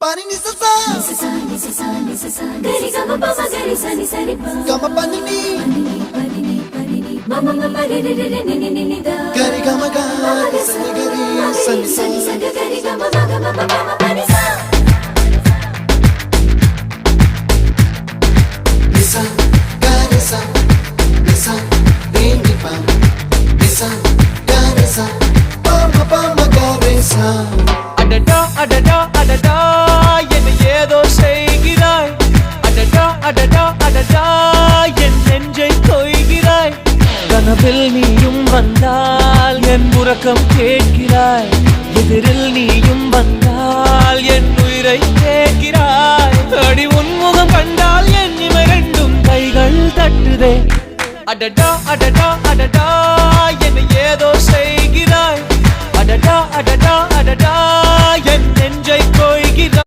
Pani ni sa gari gama pa ma gari sa ni sa ri pa gama pani ni mama mama re re re ni ni ni da gari gama ga sa ni gari sa ni sa gari gama ma pani sa nisa gari sa nisa re ni pa nisa gari sa pa ma gari sa அடடா அடடா அடடா என்ன ஏதோ செய்கிறாய் அடடா அடடா அடடா என் நெஞ்சை கொய்கிறாய் கனவில் நீயும் வந்தால் என் உறக்கம் கேட்கிறாய் எதிரில் நீயும் வந்தால் என் உயிரை கேட்கிறாய் அடி உன்முகம் கண்டால் என் இமை ரெண்டும் கைகள் தட்டுதே அடடா அடடா அடடா என்ன ஏதோ செய்கிறாய் அடடா அடடா அடடா என் நெஞ்சை கொய்கிறாய்